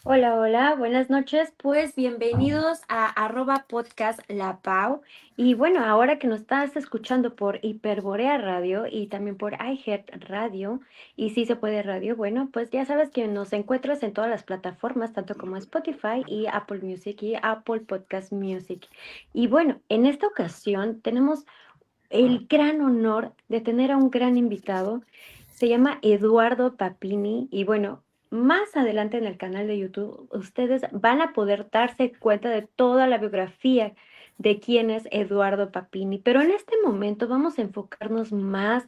Hola, hola, buenas noches. Pues bienvenidos a @podcast La Pau. Y bueno, ahora que nos estás escuchando por Hiperborea Radio y también por iHeart Radio y Sí Se Puede Radio, bueno, pues ya sabes que nos encuentras en todas las plataformas, tanto como Spotify y Apple Music y Apple Podcast Music. Y bueno, en esta ocasión tenemos el gran honor de tener a un gran invitado. Se llama Eduardo Papini y bueno, más adelante en el canal de YouTube ustedes van a poder darse cuenta de toda la biografía de quién es Eduardo Papini. Pero en este momento vamos a enfocarnos más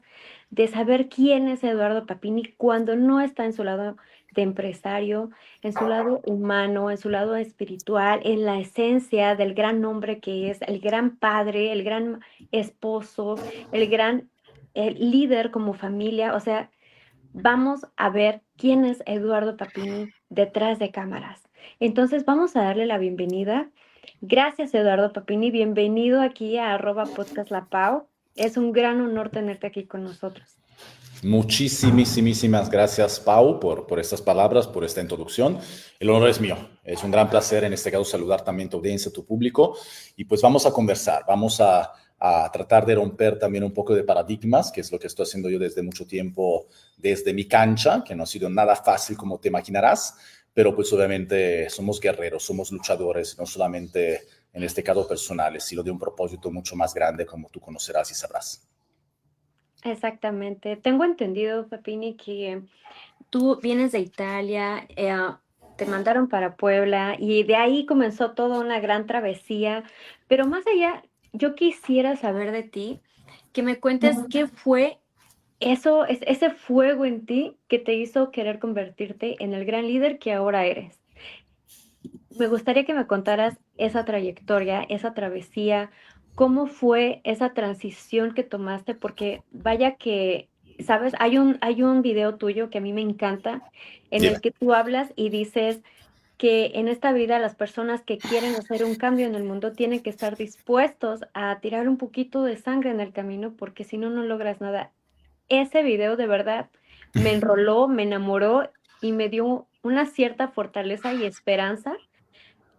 de saber quién es Eduardo Papini cuando no está en su lado de empresario, en su lado humano, en su lado espiritual, en la esencia del gran hombre que es, el gran padre, el gran esposo, el gran líder como familia. O sea, vamos a ver quién es Eduardo Papini detrás de cámaras. Entonces vamos a darle la bienvenida. Gracias, Eduardo Papini. Bienvenido aquí a @podcast La Pau. Es un gran honor tenerte aquí con nosotros. Muchísimas gracias, Pau, por estas palabras, por esta introducción. El honor es mío. Es un gran placer, en este caso, saludar también a tu audiencia, a tu público. Y pues vamos a conversar, vamos a tratar de romper también un poco de paradigmas, que es lo que estoy haciendo yo desde mucho tiempo, desde mi cancha, que no ha sido nada fácil, como te imaginarás, pero pues obviamente somos guerreros, somos luchadores, no solamente en este caso personales, sino de un propósito mucho más grande, como tú conocerás y sabrás. Exactamente. Tengo entendido, Papini, que tú vienes de Italia, te mandaron para Puebla y de ahí comenzó toda una gran travesía. Pero más allá, yo quisiera saber de ti, que me cuentes qué fue eso, ese fuego en ti que te hizo querer convertirte en el gran líder que ahora eres. Me gustaría que me contaras esa trayectoria, esa travesía, cómo fue esa transición que tomaste, porque vaya que, ¿sabes? Hay un video tuyo que a mí me encanta, en el Dime. que tú hablas y dices que en esta vida las personas que quieren hacer un cambio en el mundo tienen que estar dispuestos a tirar un poquito de sangre en el camino, porque si no, no logras nada. Ese video de verdad me enroló, me enamoró y me dio una cierta fortaleza y esperanza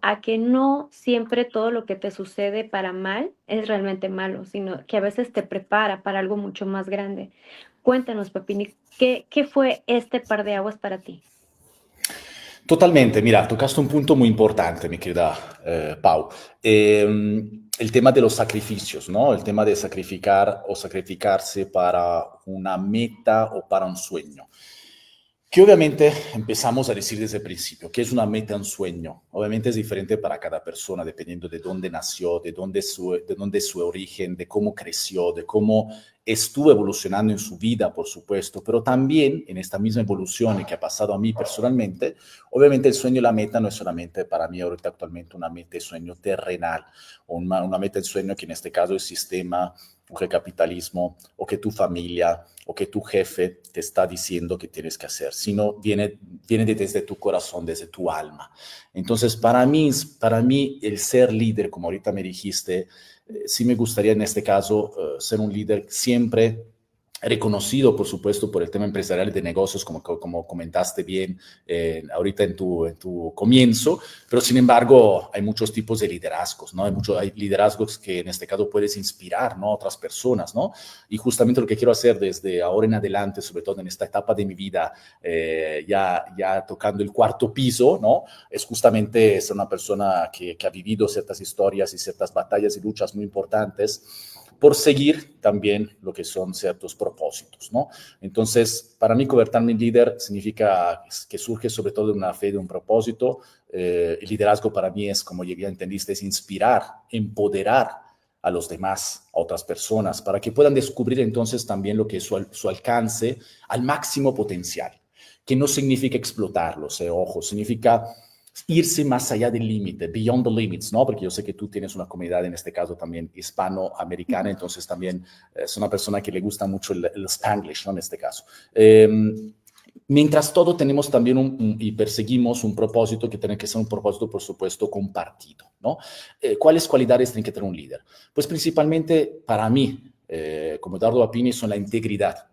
a que no siempre todo lo que te sucede para mal es realmente malo, sino que a veces te prepara para algo mucho más grande. Cuéntanos, Pepini, ¿qué fue este par de aguas para ti? Totalmente, mira, tocaste un punto muy importante, mi querida Pau. El tema de los sacrificios, ¿no? El tema de sacrificar o sacrificarse para una meta o para un sueño. Que obviamente empezamos a decir desde el principio, que es una meta, un sueño. Obviamente es diferente para cada persona, dependiendo de dónde nació, de dónde es su origen, de cómo creció, de cómo estuvo evolucionando en su vida, por supuesto, pero también en esta misma evolución que ha pasado a mí personalmente, obviamente el sueño y la meta no es solamente para mí ahorita actualmente una meta de sueño terrenal, o una meta de sueño que en este caso es sistema, o que el capitalismo, o que tu familia, o que tu jefe te está diciendo que tienes que hacer, sino viene desde tu corazón, desde tu alma. Entonces, para mí el ser líder, como ahorita me dijiste, sí me gustaría en este caso ser un líder siempre reconocido, por supuesto, por el tema empresarial y de negocios, como comentaste bien ahorita en tu comienzo, pero sin embargo hay muchos tipos de liderazgos, ¿no? Hay liderazgos que en este caso puedes inspirar, ¿no? A otras personas, ¿no? Y justamente lo que quiero hacer desde ahora en adelante, sobre todo en esta etapa de mi vida, ya tocando el cuarto piso, ¿no? Es justamente ser una persona que ha vivido ciertas historias y ciertas batallas y luchas muy importantes por seguir también lo que son ciertos propósitos, ¿no? Entonces, para mí, convertirme en líder significa que surge sobre todo de una fe, de un propósito. El liderazgo para mí es, como ya entendiste, es inspirar, empoderar a los demás, a otras personas, para que puedan descubrir entonces también lo que es su alcance al máximo potencial. que no significa explotarlos, ojo, significa irse más allá del límite, beyond the limits, ¿no? Porque yo sé que tú tienes una comunidad, en este caso también hispanoamericana, entonces también es una persona que le gusta mucho el Spanglish, ¿no? En este caso. Mientras todo tenemos también y perseguimos un propósito que tiene que ser un propósito, por supuesto, compartido, ¿no? ¿Cuáles cualidades tiene que tener un líder? Pues principalmente para mí, como Eduardo Apini, son la integridad,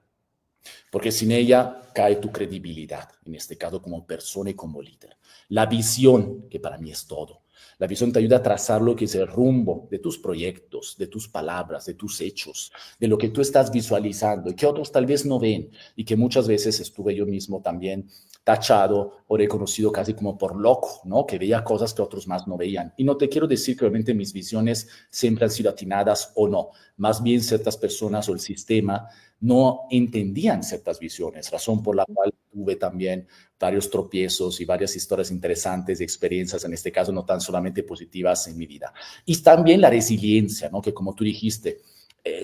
porque sin ella cae tu credibilidad, en este caso como persona y como líder. La visión, que para mí es todo. La visión te ayuda a trazar lo que es el rumbo de tus proyectos, de tus palabras, de tus hechos, de lo que tú estás visualizando y que otros tal vez no ven y que muchas veces estuve yo mismo también tachado o reconocido casi como por loco, ¿no? Que veía cosas que otros más no veían. Y no te quiero decir que obviamente mis visiones siempre han sido atinadas o no. Más bien ciertas personas o el sistema no entendían ciertas visiones, razón por la cual tuve también varios tropiezos y varias historias interesantes y experiencias, en este caso no tan solamente positivas en mi vida. Y también la resiliencia, ¿no? Que como tú dijiste,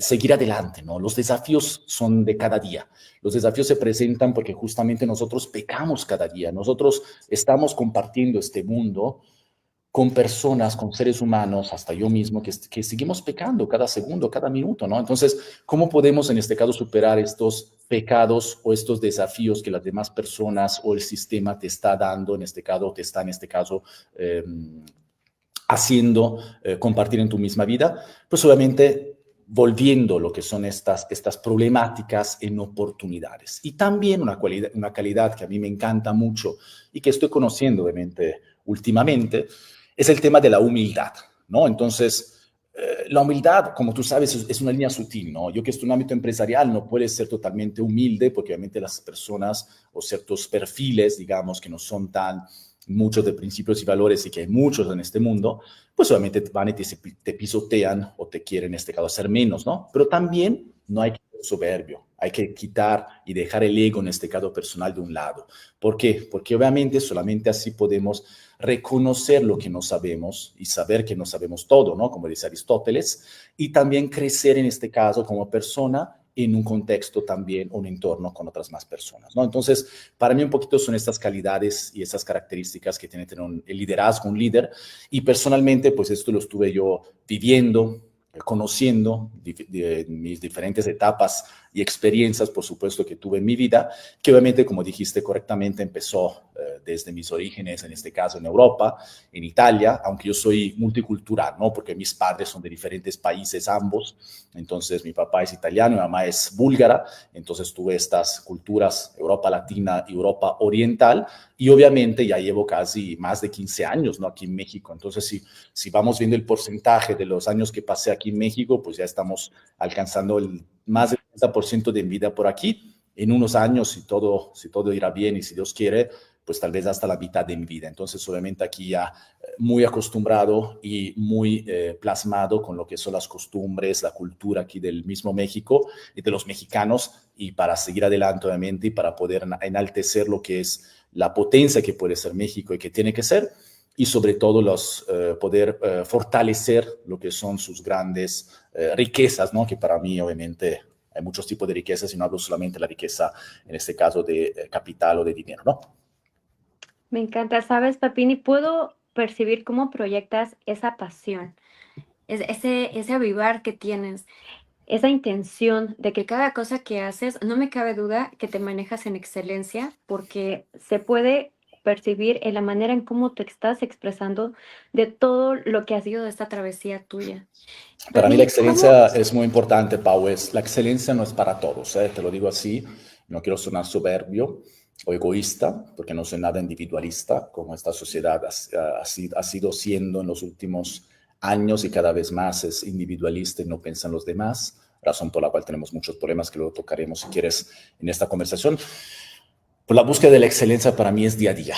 seguir adelante, ¿no? Los desafíos son de cada día. Los desafíos se presentan porque justamente nosotros pecamos cada día. Nosotros estamos compartiendo este mundo con personas, con seres humanos, hasta yo mismo, que seguimos pecando cada segundo, cada minuto, ¿no? Entonces, ¿cómo podemos en este caso superar estos pecados o estos desafíos que las demás personas o el sistema te está dando, en este caso, te está en este caso haciendo compartir en tu misma vida? Pues obviamente volviendo lo que son estas problemáticas en oportunidades. Y también una calidad que a mí me encanta mucho y que estoy conociendo obviamente últimamente, es el tema de la humildad, ¿no? Entonces, la humildad, como tú sabes, es una línea sutil, ¿no? Yo que estoy en un ámbito empresarial no puedes ser totalmente humilde porque obviamente las personas o ciertos perfiles, digamos, que no son tan muchos de principios y valores y que hay muchos en este mundo, pues obviamente van y te pisotean o te quieren, en este caso, hacer menos, ¿no? Pero también no hay que ser soberbio, hay que quitar y dejar el ego, en este caso personal, de un lado. ¿Por qué? Porque obviamente solamente así podemos reconocer lo que no sabemos y saber que no sabemos todo, ¿no? Como dice Aristóteles, y también crecer, en este caso, como persona en un contexto también, un entorno con otras más personas, ¿no? Entonces, para mí un poquito son estas calidades y estas características que tiene que tener el liderazgo, un líder, y personalmente, pues esto lo estuve yo viviendo, conociendo mis diferentes etapas y experiencias, por supuesto, que tuve en mi vida, que obviamente, como dijiste correctamente, empezó desde mis orígenes, en este caso en Europa, en Italia, aunque yo soy multicultural, ¿no? Porque mis padres son de diferentes países ambos, entonces mi papá es italiano, mi mamá es búlgara, entonces tuve estas culturas, Europa Latina y Europa Oriental, y obviamente ya llevo casi más de 15 años, ¿no? Aquí en México, entonces si vamos viendo el porcentaje de los años que pasé aquí en México, pues ya estamos alcanzando más del 30% de vida por aquí. En unos años, si todo irá bien y si Dios quiere, pues tal vez hasta la mitad de mi vida. Entonces, obviamente aquí ya muy acostumbrado y muy plasmado con lo que son las costumbres, la cultura aquí del mismo México y de los mexicanos, y para seguir adelante, obviamente, y para poder enaltecer lo que es la potencia que puede ser México y que tiene que ser, y sobre todo poder fortalecer lo que son sus grandes riquezas, ¿no? Que para mí, obviamente, hay muchos tipos de riquezas y no hablo solamente de la riqueza, en este caso, de capital o de dinero, ¿no? Me encanta, ¿sabes, Papini? Puedo percibir cómo proyectas esa pasión, ese avivar que tienes, esa intención de que cada cosa que haces, no me cabe duda que te manejas en excelencia, porque se puede percibir en la manera en cómo te estás expresando de todo lo que ha sido de esta travesía tuya. Para mí la Papini, ¿cómo? excelencia es muy importante, Pau. La excelencia no es para todos, te lo digo así. No quiero sonar soberbio o egoísta, porque no soy nada individualista, como esta sociedad ha sido siendo en los últimos años, y cada vez más es individualista y no piensa en los demás, razón por la cual tenemos muchos problemas que luego tocaremos, si quieres, en esta conversación. Pues la búsqueda de la excelencia para mí es día a día.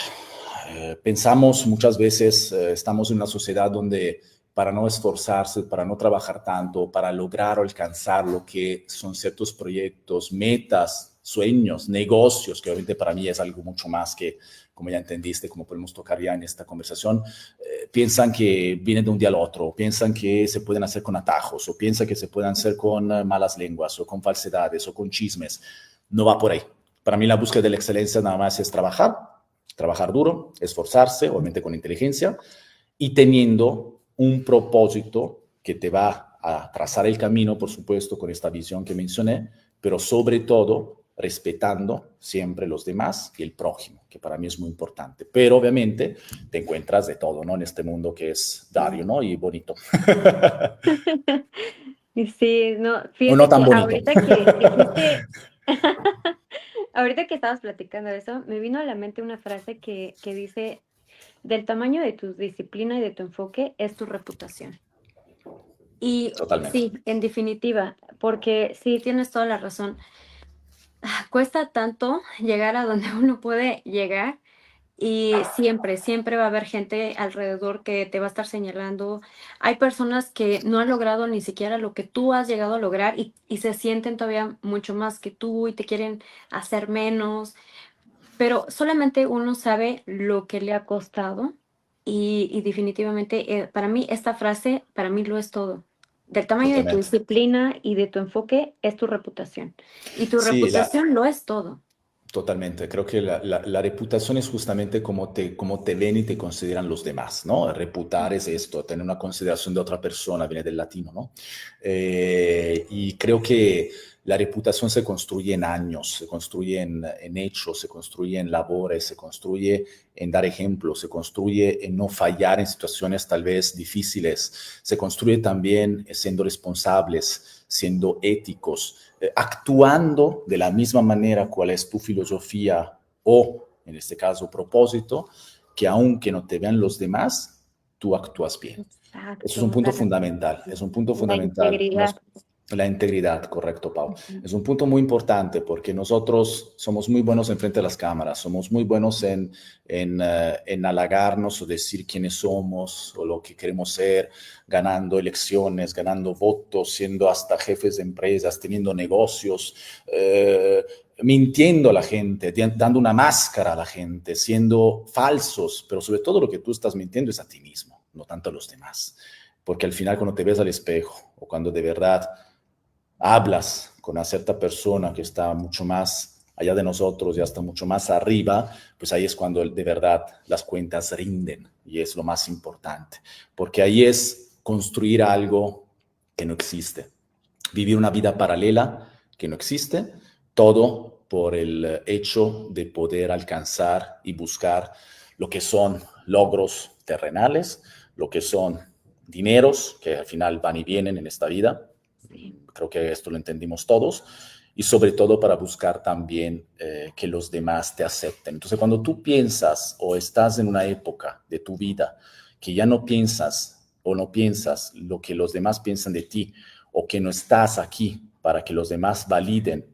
Pensamos muchas veces, estamos en una sociedad donde para no esforzarse, para no trabajar tanto, para lograr o alcanzar lo que son ciertos proyectos, metas, sueños, negocios, que obviamente para mí es algo mucho más que, como ya entendiste, como podemos tocar ya en esta conversación, piensan que vienen de un día al otro, piensan que se pueden hacer con atajos, o piensan que se pueden hacer con malas lenguas, o con falsedades, o con chismes. No va por ahí. Para mí la búsqueda de la excelencia nada más es trabajar duro, esforzarse, obviamente con inteligencia, y teniendo un propósito que te va a trazar el camino, por supuesto, con esta visión que mencioné, pero sobre todo respetando siempre los demás y el prójimo, que para mí es muy importante. Pero obviamente te encuentras de todo, ¿no? En este mundo que es Dario, ¿no? Y bonito. Y sí, no, O no fíjate tan que bonito. ahorita que dijiste, ahorita que estabas platicando eso, me vino a la mente una frase que dice, del tamaño de tu disciplina y de tu enfoque es tu reputación. Y Totalmente. sí, en definitiva, porque sí, tienes toda la razón. Cuesta tanto llegar a donde uno puede llegar y siempre, siempre va a haber gente alrededor que te va a estar señalando. Hay personas que no han logrado ni siquiera lo que tú has llegado a lograr y se sienten todavía mucho más que tú y te quieren hacer menos, pero solamente uno sabe lo que le ha costado y definitivamente para mí esta frase, para mí lo es todo. Del tamaño de tu Totalmente. disciplina y de tu enfoque es tu reputación. Y tu Sí, reputación lo es todo. totalmente. Creo que la reputación es justamente cómo te ven y te consideran los demás, ¿no? Reputar es esto, tener una consideración de otra persona, viene del latino, ¿no? Y creo que la reputación se construye en años, se construye en hechos, se construye en labores, se construye en dar ejemplos, se construye en no fallar en situaciones tal vez difíciles, se construye también siendo responsables, siendo éticos, actuando de la misma manera cuál es tu filosofía o, en este caso, propósito, que aunque no te vean los demás, tú actúas bien. Eso es un Exacto, punto fundamental, es un punto la fundamental. integridad. La integridad, correcto, Pau. Ujú. Es un punto muy importante porque nosotros somos muy buenos en frente a las cámaras, somos muy buenos en halagarnos o decir quiénes somos o lo que queremos ser, ganando elecciones, ganando votos, siendo hasta jefes de empresas, teniendo negocios, mintiendo a la gente, dando una máscara a la gente, siendo falsos, pero sobre todo lo que tú estás mintiendo es a ti mismo, no tanto a los demás. Porque al final cuando te ves al espejo o cuando de verdad hablas con una cierta persona que está mucho más allá de nosotros y hasta mucho más arriba, pues ahí es cuando de verdad las cuentas rinden y es lo más importante, porque ahí es construir algo que no existe, vivir una vida paralela que no existe, todo por el hecho de poder alcanzar y buscar lo que son logros terrenales, lo que son dineros que al final van y vienen en esta vida. Sí. Creo que esto lo entendimos todos. Y sobre todo para buscar también que los demás te acepten. Entonces, cuando tú piensas o estás en una época de tu vida que ya no piensas o no piensas lo que los demás piensan de ti, o que no estás aquí para que los demás validen,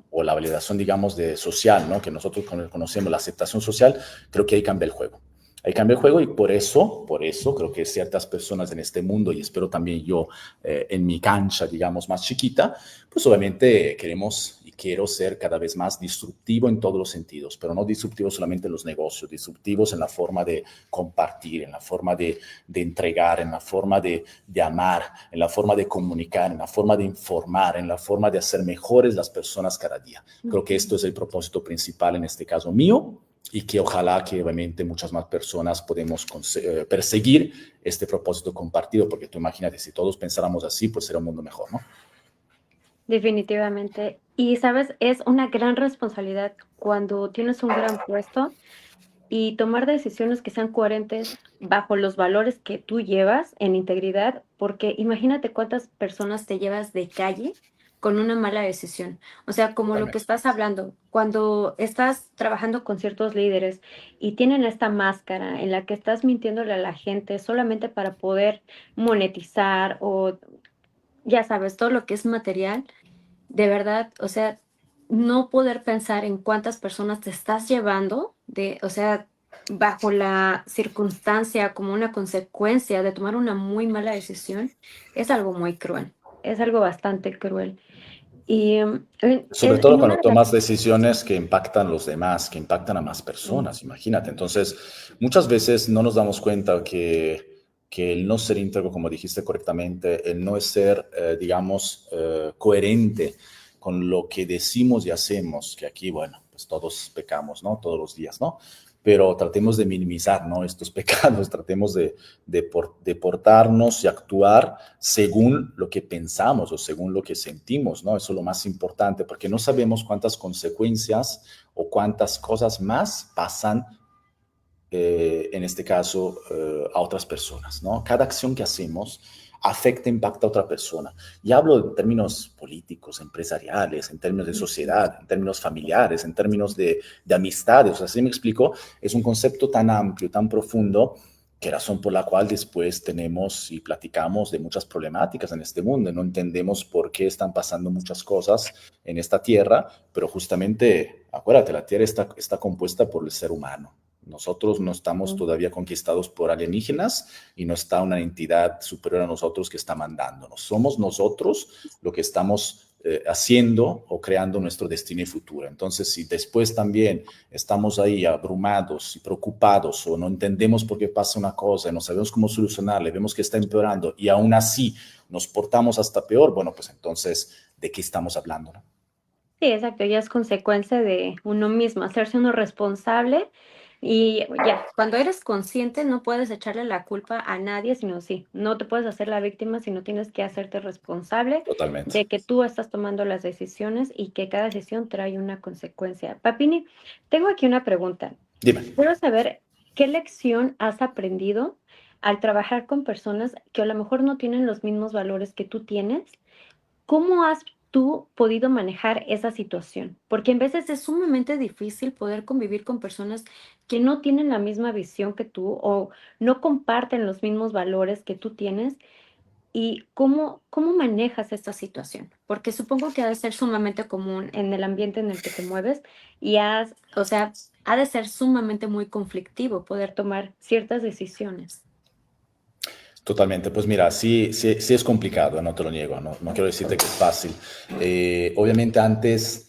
o la validación, digamos, de social, ¿no? Que nosotros conocemos, la aceptación social, creo que ahí cambia el juego. Ahí cambia el juego y por eso creo que ciertas personas en este mundo, y espero también yo en mi cancha, digamos, más chiquita, pues obviamente queremos y quiero ser cada vez más disruptivo en todos los sentidos, pero no disruptivo solamente en los negocios, disruptivos en la forma de compartir, en la forma de entregar, en la forma de amar, en la forma de comunicar, en la forma de informar, en la forma de hacer mejores las personas cada día. Creo que esto es el propósito principal en este caso mío y que ojalá que obviamente muchas más personas podemos perseguir este propósito compartido, porque tú imagínate, si todos pensáramos así, pues será un mundo mejor, ¿no? Definitivamente. Y sabes, es una gran responsabilidad cuando tienes un gran puesto y tomar decisiones que sean coherentes bajo los valores que tú llevas en integridad, porque imagínate cuántas personas te llevas de calle con una mala decisión. O sea, como lo que Totalmente. estás hablando, cuando estás trabajando con ciertos líderes y tienen esta máscara en la que estás mintiéndole a la gente solamente para poder monetizar o, ya sabes, todo lo que es material, de verdad, o sea, no poder pensar en cuántas personas te estás llevando, o sea, bajo la circunstancia como una consecuencia de tomar una muy mala decisión, es algo muy cruel, es algo bastante cruel. Y Sobre todo en una cuando de las... tomas decisiones que impactan a los demás, que impactan a más personas, imagínate. Entonces, muchas veces no nos damos cuenta que el no ser íntegro, como dijiste correctamente, el no ser, digamos, coherente con lo que decimos y hacemos, que aquí, bueno, pues todos pecamos, ¿no? Todos los días, ¿no? Pero tratemos de minimizar, ¿no? Estos pecados, tratemos de portarnos y actuar según lo que pensamos o según lo que sentimos, ¿no? Eso es lo más importante, porque no sabemos cuántas consecuencias o cuántas cosas más pasan en este caso, a otras personas, ¿no? Cada acción que hacemos afecta, impacta a otra persona. Y hablo en términos políticos, empresariales, en términos de sociedad, en términos familiares, en términos de amistades. O sea, ¿sí me explico? Es un concepto tan amplio, tan profundo, que razón por la cual después tenemos y platicamos de muchas problemáticas en este mundo. No entendemos por qué están pasando muchas cosas en esta tierra, pero justamente, acuérdate, la tierra está compuesta por el ser humano. Nosotros no estamos todavía conquistados por alienígenas y no está una entidad superior a nosotros que está mandándonos. Somos nosotros lo que estamos haciendo o creando nuestro destino y futuro. Entonces, si después también estamos ahí abrumados y preocupados o no entendemos por qué pasa una cosa y no sabemos cómo solucionarla, vemos que está empeorando y aún así nos portamos hasta peor, bueno, pues entonces, ¿de qué estamos hablando, no? Sí, exacto, ya es consecuencia de uno mismo, hacerse uno responsable y ya, cuando eres consciente no puedes echarle la culpa a nadie, sino sí, no te puedes hacer la víctima, sino tienes que hacerte responsable Totalmente. de que tú estás tomando las decisiones y que cada decisión trae una consecuencia. Papini, tengo aquí una pregunta. Dime. Quiero saber qué lección has aprendido al trabajar con personas que a lo mejor no tienen los mismos valores que tú tienes. ¿Cómo has tú podido manejar esa situación? Porque en veces es sumamente difícil poder convivir con personas que no tienen la misma visión que tú o no comparten los mismos valores que tú tienes. ¿Y cómo manejas esta situación? Porque supongo que ha de ser sumamente común en el ambiente en el que te mueves y o sea, ha de ser sumamente muy conflictivo poder tomar ciertas decisiones. Totalmente, pues mira, sí es complicado, no te lo niego, no quiero decirte que es fácil. Obviamente antes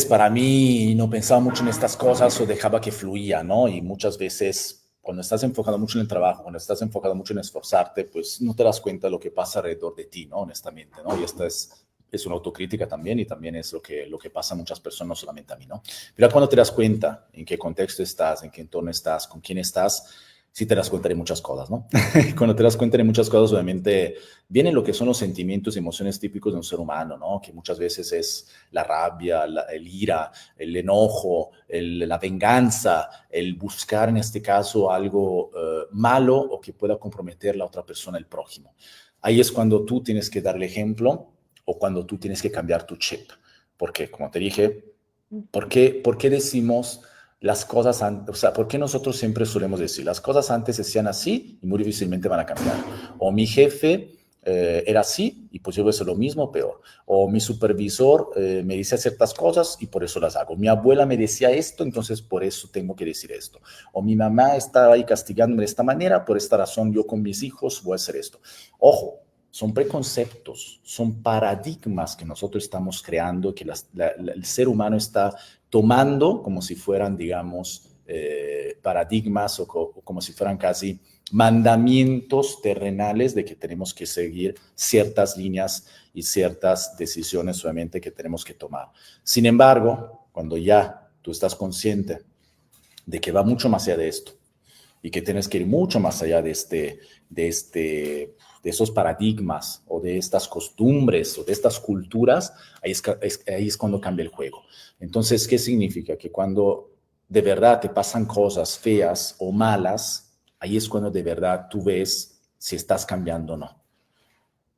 para mí no pensaba mucho en estas cosas o dejaba que fluía, ¿no? Y muchas veces cuando estás enfocado mucho en el trabajo, cuando estás enfocado mucho en esforzarte, pues no te das cuenta de lo que pasa alrededor de ti, ¿no? Honestamente, ¿no? Y esta es una autocrítica también y también es lo que pasa a muchas personas, no solamente a mí, ¿no? Pero cuando te das cuenta en qué contexto estás, en qué entorno estás, con quién estás, sí te das cuenta de muchas cosas, ¿no? Cuando te das cuenta de muchas cosas, obviamente vienen lo que son los sentimientos y emociones típicos de un ser humano, ¿no? Que muchas veces es la rabia, el ira, el enojo, la venganza, el buscar en este caso algo malo o que pueda comprometer a la otra persona, el prójimo. Ahí es cuando tú tienes que dar el ejemplo o cuando tú tienes que cambiar tu chip. Porque, como te dije, por qué decimos las cosas antes? O sea, ¿por qué nosotros siempre solemos decir las cosas antes se hacían así y muy difícilmente van a cambiar? O mi jefe era así y pues yo voy a hacer lo mismo, peor. O mi supervisor me dice ciertas cosas y por eso las hago. Mi abuela me decía esto, entonces por eso tengo que decir esto. O mi mamá está ahí castigándome de esta manera, por esta razón yo con mis hijos voy a hacer esto. Ojo, son preconceptos, son paradigmas que nosotros estamos creando, que el ser humano está tomando como si fueran, digamos, paradigmas o como si fueran casi mandamientos terrenales de que tenemos que seguir ciertas líneas y ciertas decisiones solamente que tenemos que tomar. Sin embargo, cuando ya tú estás consciente de que va mucho más allá de esto y que tienes que ir mucho más allá de esos paradigmas o de estas costumbres o de estas culturas, ahí es cuando cambia el juego. Entonces, ¿qué significa? Que cuando de verdad te pasan cosas feas o malas, ahí es cuando de verdad tú ves si estás cambiando o no.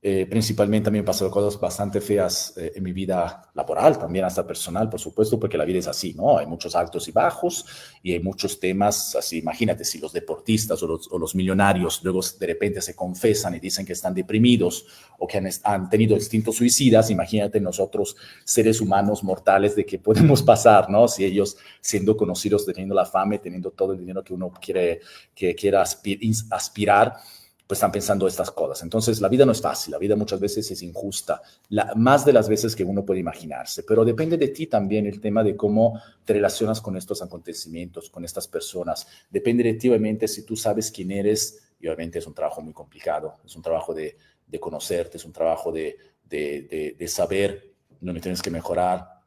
Principalmente a mí me pasaron cosas bastante feas en mi vida laboral, también hasta personal, por supuesto, porque la vida es así, ¿no? Hay muchos altos y bajos y hay muchos temas así. Imagínate si los deportistas o los millonarios luego de repente se confesan y dicen que están deprimidos o que han tenido instintos suicidas. Imagínate nosotros, seres humanos mortales, de qué podemos pasar, ¿no? Si ellos, siendo conocidos, teniendo la fama, teniendo todo el dinero que uno quiera aspirar, pues están pensando estas cosas. Entonces, la vida no es fácil, la vida muchas veces es injusta, más de las veces que uno puede imaginarse, pero depende de ti también el tema de cómo te relacionas con estos acontecimientos, con estas personas. Depende de ti, obviamente, si tú sabes quién eres, y obviamente es un trabajo muy complicado, es un trabajo de conocerte, es un trabajo de saber donde tienes que mejorar,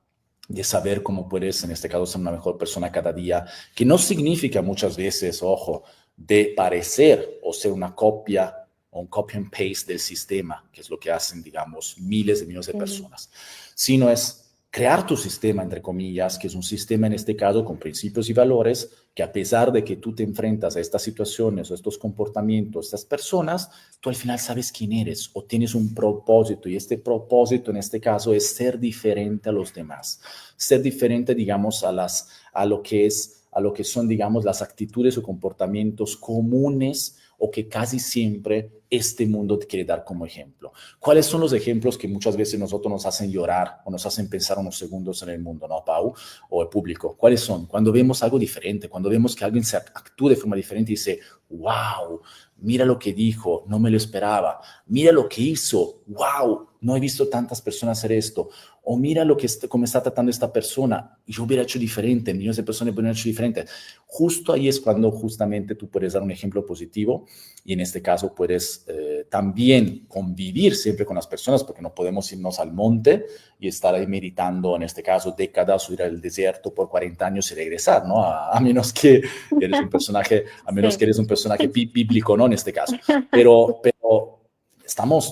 de saber cómo puedes, en este caso, ser una mejor persona cada día, que no significa muchas veces, ojo, de parecer o ser una copia o un copy and paste del sistema, que es lo que hacen, digamos, miles de millones de Ujú. personas, sino es crear tu sistema, entre comillas, que es un sistema en este caso con principios y valores, que a pesar de que tú te enfrentas a estas situaciones o estos comportamientos, estas personas, tú al final sabes quién eres o tienes un propósito, y este propósito en este caso es ser diferente a los demás, ser diferente, digamos, a lo que son, digamos, las actitudes o comportamientos comunes o que casi siempre este mundo te quiere dar como ejemplo. ¿Cuáles son los ejemplos que muchas veces nosotros nos hacen llorar o nos hacen pensar unos segundos en el mundo, ¿no, Pau? O el público. ¿Cuáles son? Cuando vemos algo diferente, cuando vemos que alguien se actúa de forma diferente y dice, wow, mira lo que dijo, no me lo esperaba, mira lo que hizo, wow, no he visto tantas personas hacer esto, o mira lo que cómo está tratando esta persona, yo hubiera hecho diferente, millones de personas hubieran hecho diferente. Justo ahí es cuando justamente tú puedes dar un ejemplo positivo y en este caso puedes también convivir siempre con las personas, porque no podemos irnos al monte y estar ahí meditando, en este caso, décadas, o ir al desierto por 40 años y regresar, ¿no? A menos que eres un personaje, a menos que Sí. eres un personaje bíblico, ¿no? En este caso.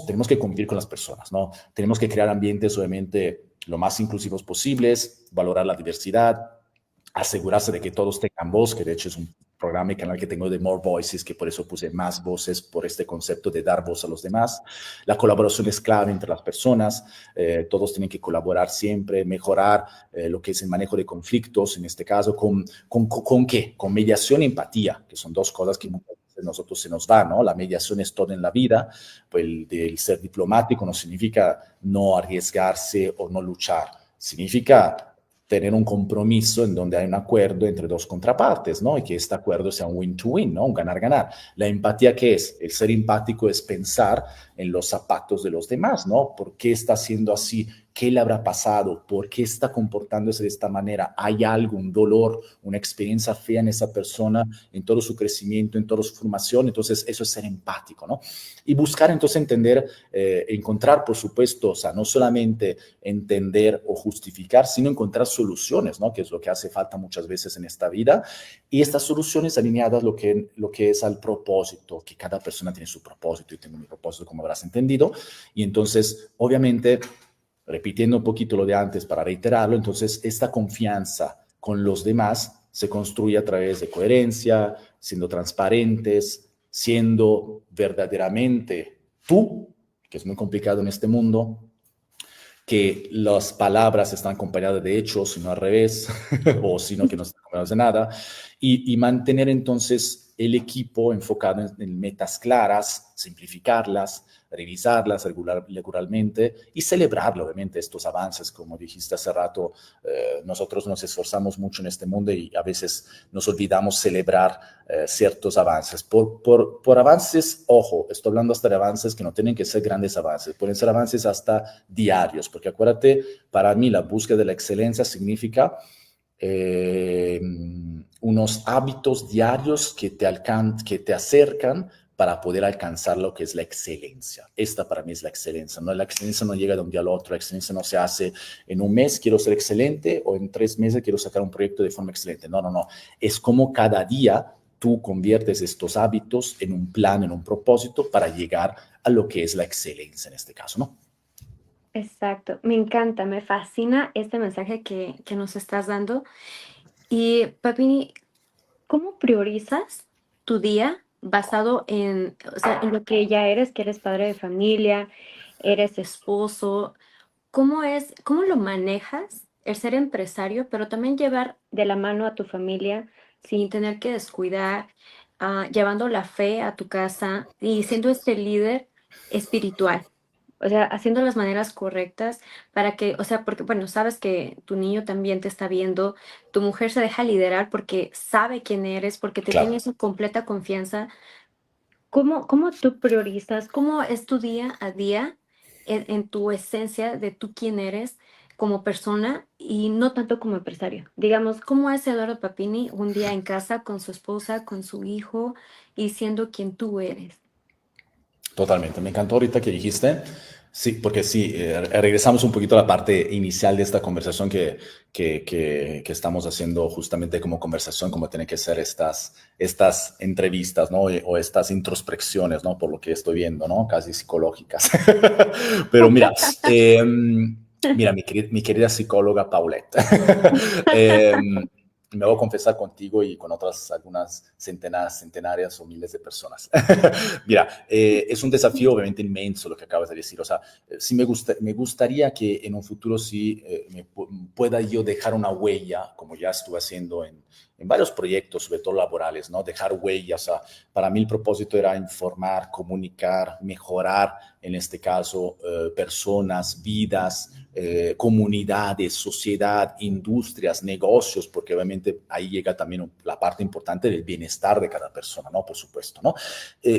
Tenemos que convivir con las personas, ¿no? Tenemos que crear ambientes, obviamente, lo más inclusivos posibles, valorar la diversidad, asegurarse de que todos tengan voz, que de hecho es un programa y canal que tengo de More Voices, que por eso puse más voces, por este concepto de dar voz a los demás. La colaboración es clave entre las personas, todos tienen que colaborar siempre, mejorar lo que es el manejo de conflictos, en este caso, ¿con qué? Con mediación y empatía, que son dos cosas que muchas veces nosotros se nos va, ¿no? La mediación es todo en la vida, pues el ser diplomático no significa no arriesgarse o no luchar, significa tener un compromiso en donde hay un acuerdo entre dos contrapartes, ¿no? Y que este acuerdo sea un win-to-win, ¿no? Un ganar-ganar. La empatía, ¿qué es? El ser empático es pensar en los zapatos de los demás, ¿no? ¿Por qué está haciendo así? ¿Qué le habrá pasado? ¿Por qué está comportándose de esta manera? ¿Hay algo, un dolor, una experiencia fea en esa persona, en todo su crecimiento, en toda su formación? Entonces, eso es ser empático, ¿no? Y buscar entonces entender, encontrar, por supuesto, o sea, no solamente entender o justificar, sino encontrar soluciones, ¿no? Que es lo que hace falta muchas veces en esta vida. Y estas soluciones alineadas lo que es al propósito, que cada persona tiene su propósito y tengo mi propósito, como habrás entendido. Y entonces, obviamente, repitiendo un poquito lo de antes para reiterarlo, entonces esta confianza con los demás se construye a través de coherencia, siendo transparentes, siendo verdaderamente tú, que es muy complicado en este mundo, que las palabras están acompañadas de hechos, sino al revés, o sino que no están acompañadas de nada, y mantener entonces el equipo enfocado en metas claras, simplificarlas, revisarlas regularmente y celebrar, obviamente, estos avances. Como dijiste hace rato, nosotros nos esforzamos mucho en este mundo y a veces nos olvidamos celebrar ciertos avances. Por avances, ojo, estoy hablando hasta de avances que no tienen que ser grandes avances, pueden ser avances hasta diarios, porque acuérdate, para mí la búsqueda de la excelencia significa unos hábitos diarios que te acercan para poder alcanzar lo que es la excelencia. Esta para mí es la excelencia, ¿no? La excelencia no llega de un día al otro, la excelencia no se hace en un mes quiero ser excelente o en 3 meses quiero sacar un proyecto de forma excelente. No, no, no. Es como cada día tú conviertes estos hábitos en un plan, en un propósito para llegar a lo que es la excelencia en este caso, ¿no? Exacto, me encanta, me fascina este mensaje que nos estás dando. Y Papini, ¿cómo priorizas tu día basado en, o sea, en lo que ya eres, que eres padre de familia, eres esposo? ¿Cómo lo manejas el ser empresario, pero también llevar de la mano a tu familia sin tener que descuidar, llevando la fe a tu casa y siendo este líder espiritual? O sea, haciendo las maneras correctas para que, o sea, porque, bueno, sabes que tu niño también te está viendo, tu mujer se deja liderar porque sabe quién eres, porque te Claro. tiene su completa confianza. ¿Cómo tú priorizas? ¿Cómo es tu día a día en tu esencia de tú quién eres como persona y no tanto como empresario? Digamos, ¿cómo es Eduardo Papini un día en casa con su esposa, con su hijo y siendo quien tú eres? Totalmente. Me encantó ahorita que dijiste. Sí, porque sí, regresamos un poquito a la parte inicial de esta conversación que estamos haciendo justamente como conversación, como tienen que ser estas entrevistas, ¿no? O estas introspecciones, ¿no? Por lo que estoy viendo, ¿no? Casi psicológicas. Pero mira, mira, mi querida psicóloga Paulette, me voy a confesar contigo y con otras algunas centenarias o miles de personas. Mira, es un desafío obviamente inmenso lo que acabas de decir. O sea, sí me gustaría que en un futuro sí pueda yo dejar una huella, como ya estuve haciendo en varios proyectos, sobre todo laborales, ¿no? Dejar huellas. O sea, para mí el propósito era informar, comunicar, mejorar, en este caso, personas, vidas, comunidades, sociedad, industrias, negocios, porque obviamente ahí llega también la parte importante del bienestar de cada persona, ¿no? Por supuesto, ¿no?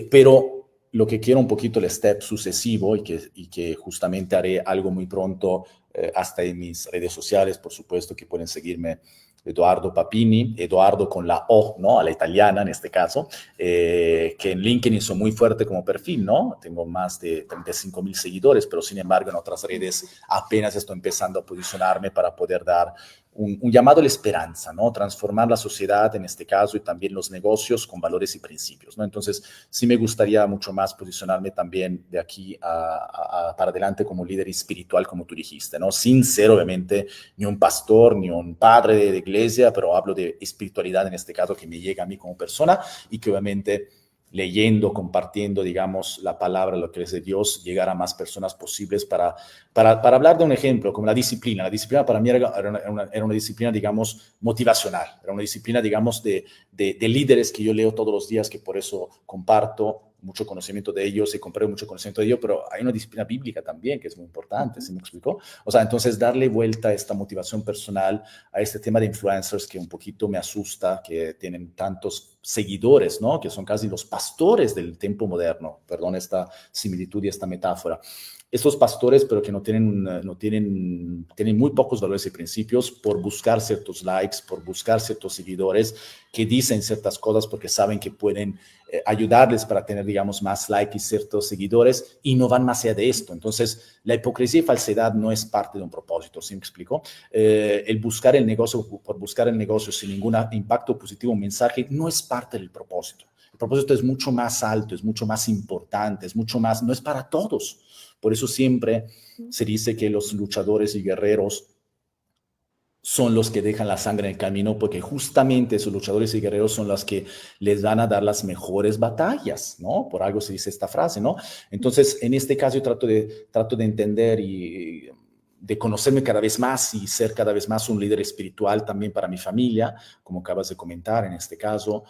Pero lo que quiero un poquito el step sucesivo y que justamente haré algo muy pronto, hasta en mis redes sociales, por supuesto, que pueden seguirme Eduardo Papini, Eduardo con la O, ¿no? A la italiana en este caso, que en LinkedIn soy muy fuerte como perfil, ¿no? Tengo más de 35,000 seguidores, pero sin embargo en otras redes apenas estoy empezando a posicionarme para poder dar un llamado a la esperanza, ¿no? Transformar la sociedad en este caso y también los negocios con valores y principios, ¿no? Entonces, sí me gustaría mucho más posicionarme también de aquí para adelante como líder espiritual, como tú dijiste, ¿no? Sin ser, obviamente, ni un pastor, ni un padre de iglesia, pero hablo de espiritualidad en este caso que me llega a mí como persona y que obviamente leyendo, compartiendo, digamos, la palabra, lo que es de Dios, llegar a más personas posibles para hablar de un ejemplo, como la disciplina. La disciplina para mí era una disciplina, digamos, motivacional, era una disciplina, digamos, de líderes que yo leo todos los días, que por eso comparto mucho conocimiento de ellos y compré mucho conocimiento de ellos, pero hay una disciplina bíblica también que es muy importante, ¿sí me explicó? O sea, entonces darle vuelta a esta motivación personal, a este tema de influencers que un poquito me asusta, que tienen tantos seguidores, ¿no? Que son casi los pastores del tiempo moderno, perdón esta similitud y esta metáfora. Estos pastores, pero que tienen muy pocos valores y principios por buscar ciertos likes, por buscar ciertos seguidores que dicen ciertas cosas porque saben que pueden ayudarles para tener, digamos, más likes y ciertos seguidores y no van más allá de esto. Entonces, la hipocresía y falsedad no es parte de un propósito, ¿sí me explico? El buscar el negocio por buscar el negocio sin ningún impacto positivo, un mensaje, no es parte del propósito. El propósito es mucho más alto, es mucho más importante, es mucho más, no es para todos. Por eso siempre se dice que los luchadores y guerreros son los que dejan la sangre en el camino, porque justamente esos luchadores y guerreros son los que les van a dar las mejores batallas, ¿no? Por algo se dice esta frase, ¿no? Entonces, en este caso yo trato de entender y de conocerme cada vez más y ser cada vez más un líder espiritual también para mi familia, como acabas de comentar en este caso,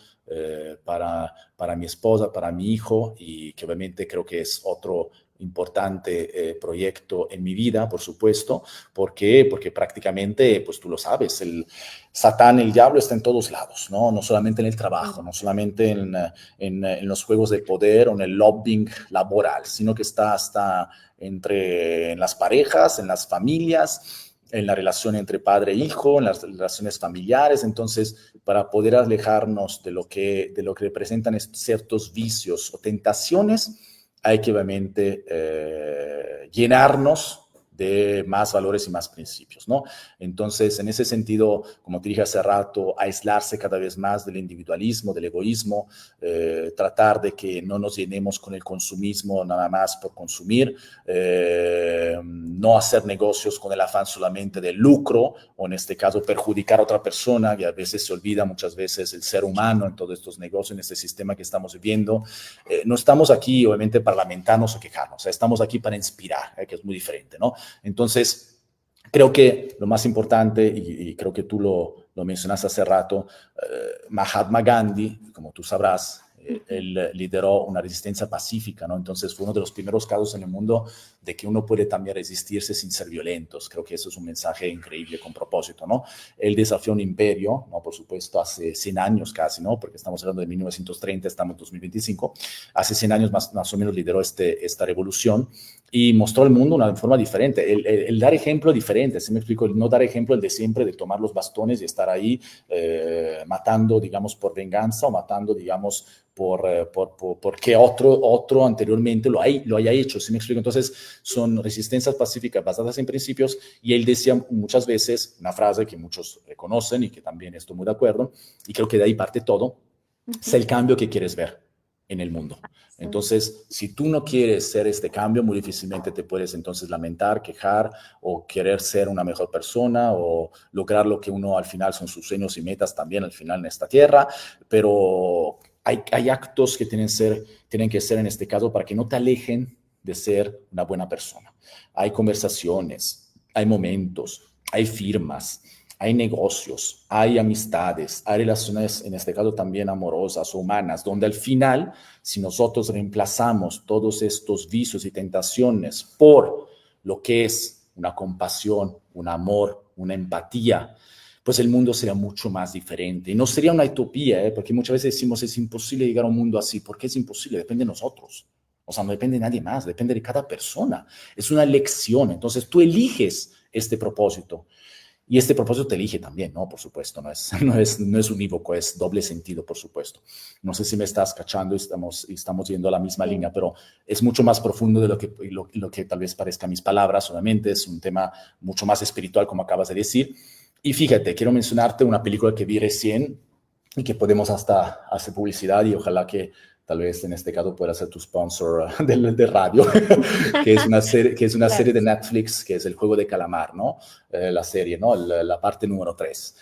para mi esposa, para mi hijo, y que obviamente creo que es otro importante proyecto en mi vida, por supuesto. ¿Por qué? Porque prácticamente, pues tú lo sabes, el Satán, el diablo está en todos lados, ¿no? No solamente en el trabajo, no solamente en los juegos de poder o en el lobbying laboral, sino que está hasta en las parejas, en las familias, en la relación entre padre e hijo, en las relaciones familiares. Entonces, para poder alejarnos de lo que representan ciertos vicios o tentaciones, hay que obviamente llenarnos de más valores y más principios, ¿no? Entonces, en ese sentido, como te dije hace rato, aislarse cada vez más del individualismo, del egoísmo, tratar de que no nos llenemos con el consumismo nada más por consumir, no hacer negocios con el afán solamente del lucro, o en este caso perjudicar a otra persona, y a veces se olvida muchas veces el ser humano en todos estos negocios, en este sistema que estamos viviendo. No estamos aquí, obviamente, para lamentarnos o quejarnos, o sea, estamos aquí para inspirar, que es muy diferente, ¿no? Entonces, creo que lo más importante, y creo que tú lo mencionaste hace rato, Mahatma Gandhi, como tú sabrás, él lideró una resistencia pacífica, ¿no? Entonces fue uno de los primeros casos en el mundo de que uno puede también resistirse sin ser violentos. Creo que eso es un mensaje increíble con propósito, ¿no? Él desafió un imperio, ¿no? Por supuesto, hace 100 años casi, ¿no? Porque estamos hablando de 1930, estamos en 2025. Hace 100 años más o menos lideró esta revolución y mostró al mundo una forma diferente. El dar ejemplo diferente, ¿se me explico? El no dar ejemplo el de siempre, de tomar los bastones y estar ahí matando, digamos, por venganza o matando, digamos, porque otro anteriormente lo haya hecho, ¿se me explico? Entonces, son resistencias pacíficas basadas en principios, y él decía muchas veces una frase que muchos conocen y que también estoy muy de acuerdo, y creo que de ahí parte todo: sé Ujú. el cambio que quieres ver en el mundo. Sí. Entonces, si tú no quieres ser este cambio, muy difícilmente te puedes entonces lamentar, quejar o querer ser una mejor persona o lograr lo que uno al final son sus sueños y metas también al final en esta tierra, pero hay actos que tienen que ser en este caso para que no te alejen de ser una buena persona. Hay conversaciones, hay momentos, hay firmas, hay negocios, hay amistades, hay relaciones, en este caso también amorosas o humanas, donde al final, si nosotros reemplazamos todos estos vicios y tentaciones por lo que es una compasión, un amor, una empatía, pues el mundo sería mucho más diferente. Y no sería una utopía, ¿eh? Porque muchas veces decimos es imposible llegar a un mundo así. ¿Por qué es imposible? Depende de nosotros. O sea, no depende de nadie más, depende de cada persona. Es una elección. Entonces tú eliges este propósito. Y este propósito te elige también, ¿no? Por supuesto, no es unívoco, es doble sentido, por supuesto. No sé si me estás cachando, estamos yendo a la misma Sí. línea, pero es mucho más profundo de lo que tal vez parezca mis palabras, solamente es un tema mucho más espiritual, como acabas de decir. Y fíjate, quiero mencionarte una película que vi recién y que podemos hasta hacer publicidad, y ojalá que tal vez en este caso pueda ser tu sponsor de radio, que es una Claro. serie de Netflix, que es El Juego de Calamar, ¿no? La serie, ¿no? La parte número 3.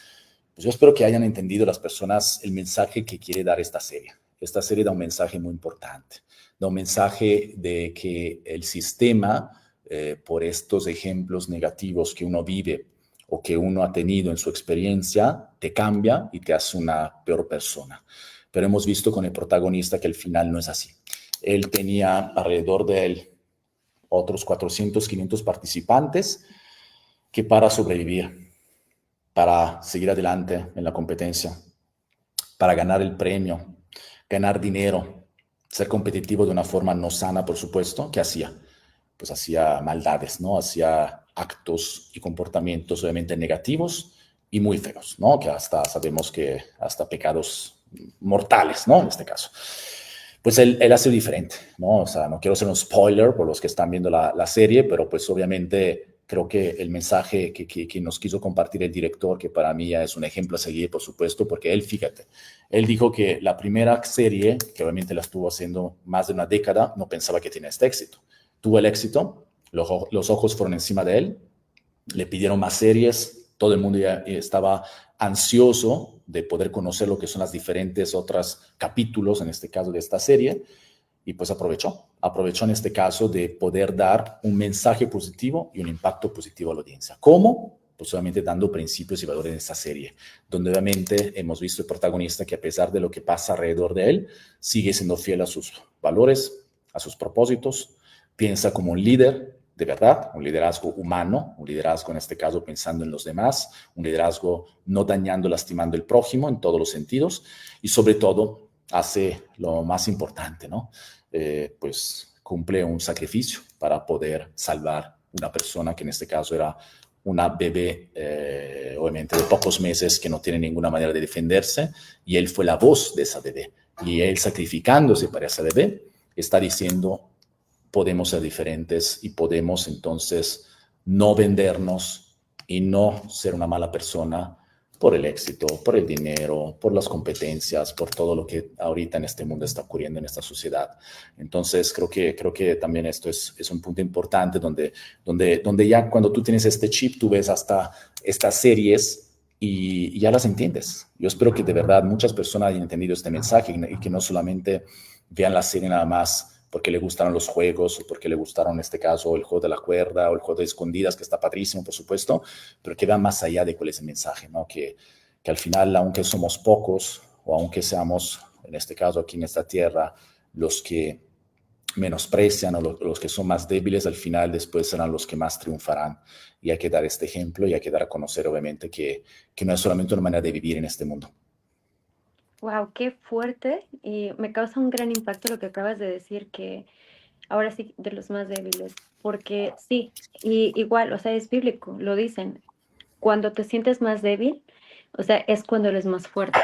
Pues yo espero que hayan entendido las personas el mensaje que quiere dar esta serie. Esta serie da un mensaje muy importante, da un mensaje de que el sistema, por estos ejemplos negativos que uno vive o que uno ha tenido en su experiencia, te cambia y te hace una peor persona. Pero hemos visto con el protagonista que al final no es así. Él tenía alrededor de él otros 400, 500 participantes que para sobrevivir, para seguir adelante en la competencia, para ganar el premio, ganar dinero, ser competitivo de una forma no sana, por supuesto, ¿qué hacía? Pues hacía maldades, ¿no? Hacía actos y comportamientos obviamente negativos y muy feos, ¿no? Que hasta sabemos que hasta pecados mortales, ¿no? En este caso. Pues él hace diferente, ¿no? O sea, no quiero ser un spoiler por los que están viendo la serie, pero pues obviamente creo que el mensaje que nos quiso compartir el director, que para mí ya es un ejemplo a seguir, por supuesto, porque él, fíjate, él dijo que la primera serie, que obviamente la estuvo haciendo más de una década, no pensaba que tenía este éxito. Tuvo el éxito, los ojos fueron encima de él, le pidieron más series, todo el mundo ya estaba ansioso de poder conocer lo que son las diferentes otras capítulos, en este caso de esta serie, y pues aprovechó en este caso de poder dar un mensaje positivo y un impacto positivo a la audiencia. ¿Cómo? Pues solamente dando principios y valores en esta serie, donde obviamente hemos visto el protagonista que, a pesar de lo que pasa alrededor de él, sigue siendo fiel a sus valores, a sus propósitos, piensa como un líder de verdad, un liderazgo humano, un liderazgo en este caso pensando en los demás, un liderazgo no dañando, lastimando al prójimo en todos los sentidos, y sobre todo hace lo más importante, ¿no? Pues cumple un sacrificio para poder salvar una persona que en este caso era una bebé, obviamente de pocos meses, que no tiene ninguna manera de defenderse, y él fue la voz de esa bebé. Y él, sacrificándose para esa bebé, está diciendo: podemos ser diferentes y podemos entonces no vendernos y no ser una mala persona por el éxito, por el dinero, por las competencias, por todo lo que ahorita en este mundo está ocurriendo en esta sociedad. Entonces, creo que también esto es un punto importante donde ya cuando tú tienes este chip, tú ves hasta estas series y ya las entiendes. Yo espero que de verdad muchas personas hayan entendido este mensaje y que no solamente vean la serie nada más porque le gustaron los juegos o porque le gustaron, en este caso, el juego de la cuerda o el juego de escondidas, que está padrísimo, por supuesto, pero que vean más allá de cuál es el mensaje, ¿no? Que al final, aunque somos pocos o aunque seamos, en este caso, aquí en esta tierra, los que menosprecian o los que son más débiles, al final después serán los que más triunfarán. Y hay que dar este ejemplo y hay que dar a conocer, obviamente, que no es solamente una manera de vivir en este mundo. Wow, qué fuerte. Y me causa un gran impacto lo que acabas de decir, que ahora sí, de los más débiles. porque sí, y igual, o sea, es bíblico, lo dicen, cuando te sientes más débil, o sea, es cuando eres más fuerte.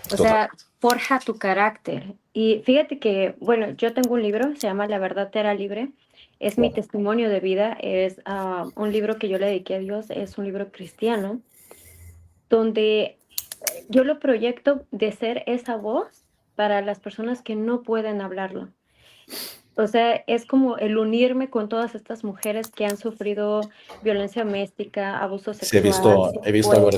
O Total. sea, forja tu carácter. Y fíjate que, bueno, yo tengo un libro, se llama La verdad te hará libre. Es mi Wow. testimonio de vida, es un libro que yo le dediqué a Dios, es un libro cristiano, donde yo lo proyecto de ser esa voz para las personas que no pueden hablarlo. O sea, es como el unirme con todas estas mujeres que han sufrido violencia doméstica, abuso Sí, sexual, he visto algo secuestro.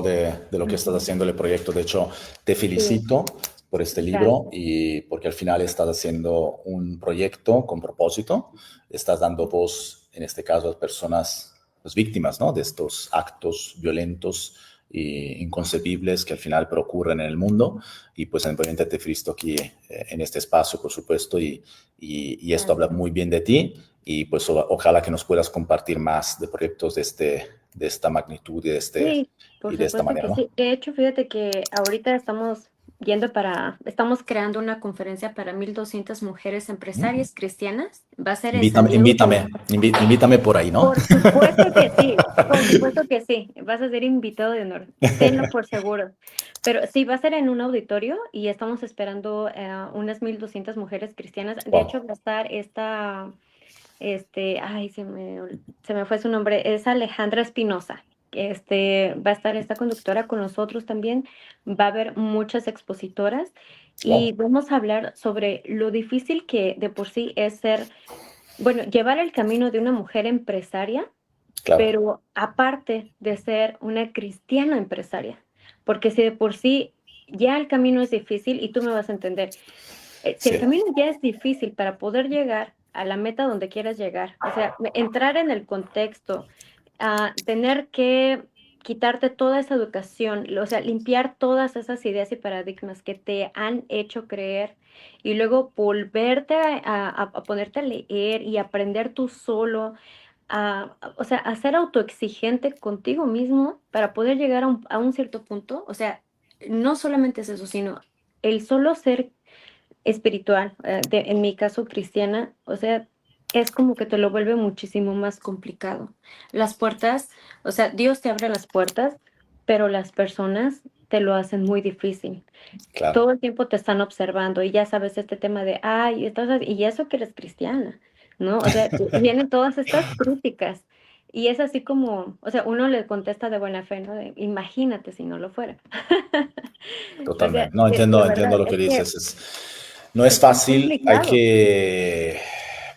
respecto de lo que estás Ujú. haciendo el proyecto. De hecho, te Sí, felicito por este libro gracias. y porque al final estás haciendo un proyecto con propósito. Estás dando voz, en este caso, a personas, las víctimas, ¿no? De estos actos violentos e inconcebibles que al final pero ocurren en el mundo. Y pues obviamente te felicito aquí en este espacio, por supuesto, y esto habla Gracias. muy bien de ti. Y pues ojalá que nos puedas compartir más de proyectos de esta magnitud Sí, por y de esta supuesto manera, que ¿no? sí. De hecho, fíjate que ahorita estamos creando una conferencia para 1,200 mujeres Mm. empresarias cristianas. Va a ser en San Invítame, Diego, invítame por ahí, ¿no? Por supuesto que sí, por supuesto que sí. Vas a ser invitado de honor, tenlo por seguro. Pero sí, va a ser en un auditorio y estamos esperando unas 1,200 mujeres cristianas. De hecho, Wow, va a estar ay, se me fue su nombre, es Alejandra Espinosa. Va a estar esta conductora con nosotros también, va a haber muchas expositoras y wow, vamos a hablar sobre lo difícil que de por sí es ser, bueno, llevar el camino de una mujer empresaria, claro, pero aparte de ser una cristiana empresaria, porque si de por sí ya el camino es difícil, y tú me vas a entender, si el sí, camino ya es difícil para poder llegar a la meta donde quieras llegar, o sea, entrar en el contexto, tener que quitarte toda esa educación, o sea, limpiar todas esas ideas y paradigmas que te han hecho creer y luego volverte a ponerte a leer y aprender tú solo, o sea, a ser autoexigente contigo mismo para poder llegar a un cierto punto, o sea, no solamente es eso, sino el solo ser espiritual, en mi caso cristiana, o sea, es como que te lo vuelve muchísimo más complicado. Las puertas, o sea, Dios te abre las puertas, pero las personas te lo hacen muy difícil. claro, Todo el tiempo te están observando y ya sabes este tema de, ay, y eso que eres cristiana, ¿no? O sea, vienen todas estas críticas. Y es así como, o sea, uno le contesta de buena fe, ¿no? De, imagínate si no lo fuera. O sea, totalmente. No, de entiendo verdad, lo que es que dices. No es es fácil, hay complicado. que,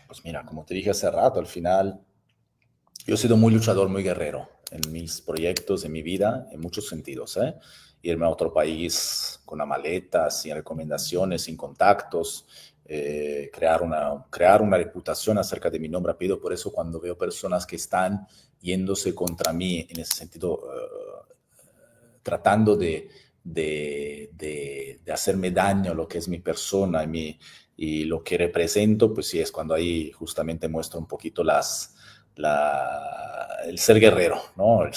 pues mira, como te dije hace rato, al final yo he sido muy luchador, muy guerrero en mis proyectos, en mi vida, en muchos sentidos, ¿eh? Irme a otro país con una maleta, sin recomendaciones, sin contactos, crear una reputación acerca de mi nombre apellido. Por eso cuando veo personas que están yéndose contra mí en ese sentido, tratando de hacerme daño a lo que es mi persona y lo que represento, pues sí, es cuando ahí justamente muestro un poquito el ser guerrero, ¿no? El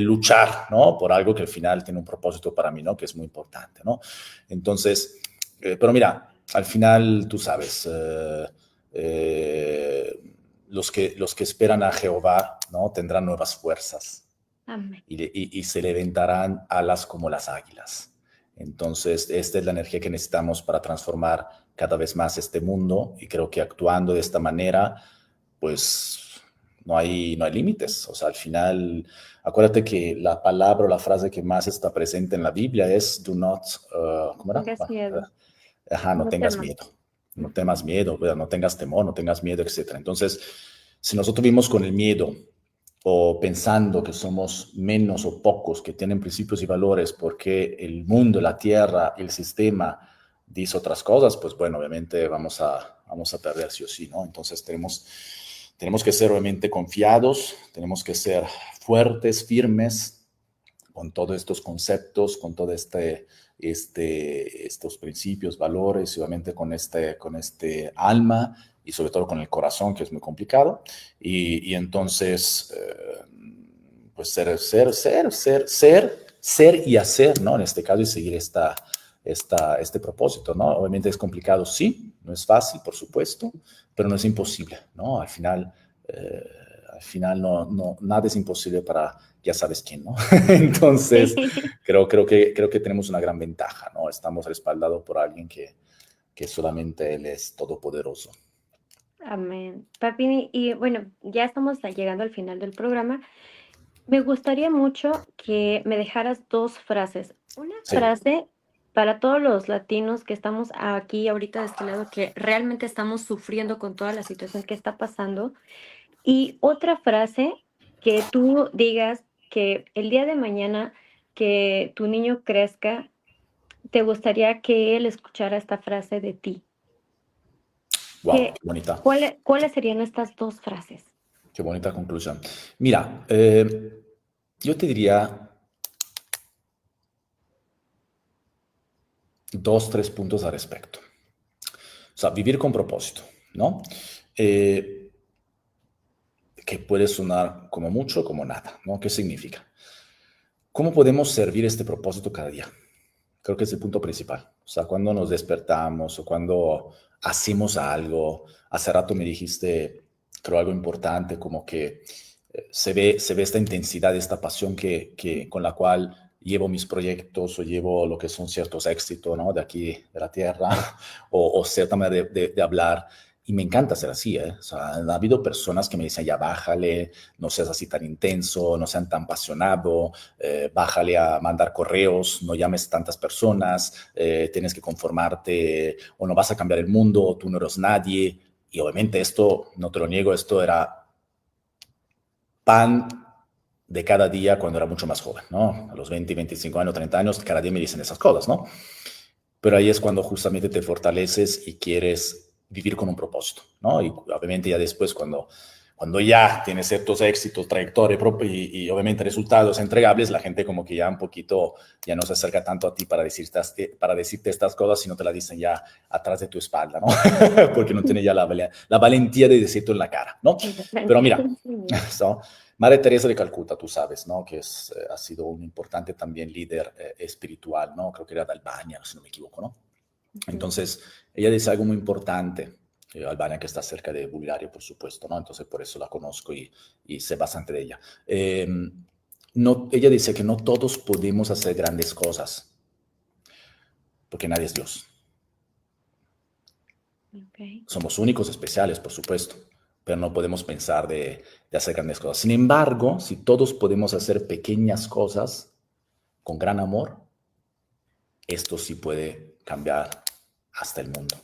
luchar, ¿no? Por algo que al final tiene un propósito para mí, ¿no? Que es muy importante, ¿no? Entonces, pero mira, al final tú sabes, los que esperan a Jehová, ¿no? Tendrán nuevas fuerzas Amén. y se levantarán alas como las águilas. Entonces, esta es la energía que necesitamos para transformar cada vez más este mundo y creo que actuando de esta manera, pues no hay límites. O sea, al final, acuérdate que la palabra o la frase que más está presente en la Biblia es do not, ¿cómo era? Tengas miedo, Ajá, no no tengas temas. miedo, no Ujú. temas miedo, no tengas temor, no tengas miedo, etcétera. Entonces, si nosotros vivimos con el miedo o pensando que somos menos o pocos, que tienen principios y valores porque el mundo, la tierra, el sistema dice otras cosas, pues bueno, obviamente vamos a perder sí o sí, ¿no? Entonces tenemos que ser obviamente confiados, tenemos que ser fuertes, firmes con todos estos conceptos, con todo estos principios, valores, y obviamente con este alma y sobre todo con el corazón, que es muy complicado. Y entonces, pues ser y hacer, ¿no? En este caso, y seguir este propósito, ¿no? Obviamente es complicado, sí, no es fácil, por supuesto, pero no es imposible, ¿no? Eh, Al final nada es imposible para ya sabes quién, ¿no? Entonces, Sí. creo que tenemos una gran ventaja, ¿no? Estamos respaldados por alguien que solamente Él es todopoderoso. Amén. Papi, y bueno, ya estamos llegando al final del programa. Me gustaría mucho que me dejaras dos frases. Una Sí, frase para todos los latinos que estamos aquí ahorita de este lado, que realmente estamos sufriendo con toda la situación que está pasando. Y otra frase que tú digas que el día de mañana que tu niño crezca, te gustaría que él escuchara esta frase de ti. wow, ¿Cuáles serían estas dos frases? qué bonita conclusión. Mira, yo te diría dos, tres puntos al respecto. O sea, vivir con propósito, ¿no? Eh, que puede sonar como mucho, como nada, ¿no? ¿Qué significa? ¿Cómo podemos servir este propósito cada día? Creo que es el punto principal. O sea, cuando nos despertamos o cuando hacemos algo, hace rato me dijiste, creo algo importante, como que se ve esta intensidad, esta pasión con la cual llevo mis proyectos o llevo lo que son ciertos éxitos, ¿no? De aquí, de la tierra, o cierta manera de hablar. Y me encanta ser así, ¿eh? O sea, ha habido personas que me dicen, ya bájale, no seas así tan intenso, no sean tan apasionado, bájale a mandar correos, no llames tantas personas, tienes que conformarte o no vas a cambiar el mundo, tú no eres nadie. Y obviamente esto, no te lo niego, esto era pan de cada día cuando era mucho más joven, ¿no? A los 20, 25 años, 30 años, cada día me dicen esas cosas, ¿no? Pero ahí es cuando justamente te fortaleces y quieres vivir con un propósito, ¿no? Y obviamente ya después cuando ya tienes ciertos éxitos, trayectoria y obviamente resultados entregables, la gente como que ya un poquito ya no se acerca tanto a ti para decirte estas cosas, sino te la dicen ya atrás de tu espalda, ¿no? Porque no tiene ya la valentía de decirte en la cara, ¿no? Pero mira, ¿no? Madre Teresa de Calcuta, tú sabes, ¿no? Que ha sido un importante también líder espiritual, ¿no? Creo que era de Albania, si no me equivoco, ¿no? Ujú. Entonces, ella dice algo muy importante. Albania que está cerca de Bulgaria, por supuesto, ¿no? Entonces, por eso la conozco y sé bastante de ella. No, ella dice que no todos podemos hacer grandes cosas, porque nadie es Dios. Ok. Somos únicos, especiales, por supuesto, pero no podemos pensar de hacer grandes cosas. Sin embargo, si todos podemos hacer pequeñas cosas con gran amor, esto sí puede cambiar hasta el mundo.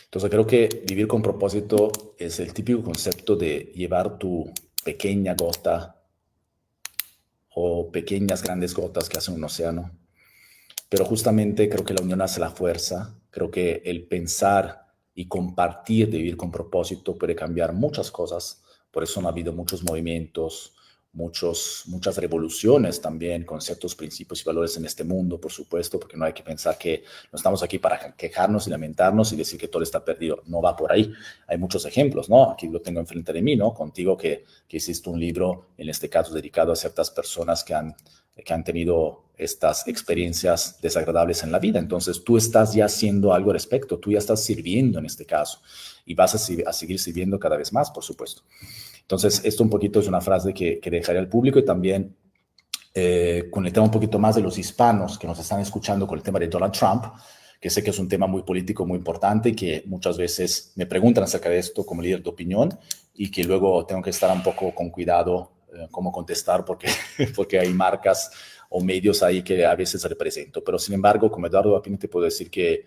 Entonces creo que vivir con propósito es el típico concepto de llevar tu pequeña gota o pequeñas grandes gotas que hacen un océano. Pero justamente creo que la unión hace la fuerza. Creo que el pensar y compartir de vivir con propósito puede cambiar muchas cosas. Por eso han habido muchos movimientos, muchas revoluciones también con ciertos principios y valores en este mundo, por supuesto, porque no hay que pensar que no estamos aquí para quejarnos y lamentarnos y decir que todo está perdido. No va por ahí. Hay muchos ejemplos, ¿no? Aquí lo tengo enfrente de mí, ¿no? Contigo que hiciste un libro, en este caso dedicado a ciertas personas que han tenido estas experiencias desagradables en la vida. Entonces tú estás ya haciendo algo al respecto, tú ya estás sirviendo en este caso y vas a seguir sirviendo cada vez más, por supuesto. Entonces, esto un poquito es una frase que dejaré al público y también con el tema un poquito más de los hispanos que nos están escuchando con el tema de Donald Trump, que sé que es un tema muy político, muy importante y que muchas veces me preguntan acerca de esto como líder de opinión y que luego tengo que estar un poco con cuidado cómo contestar porque, porque hay marcas o medios ahí que a veces represento. Pero sin embargo, como Eduardo Vapini, te puedo decir que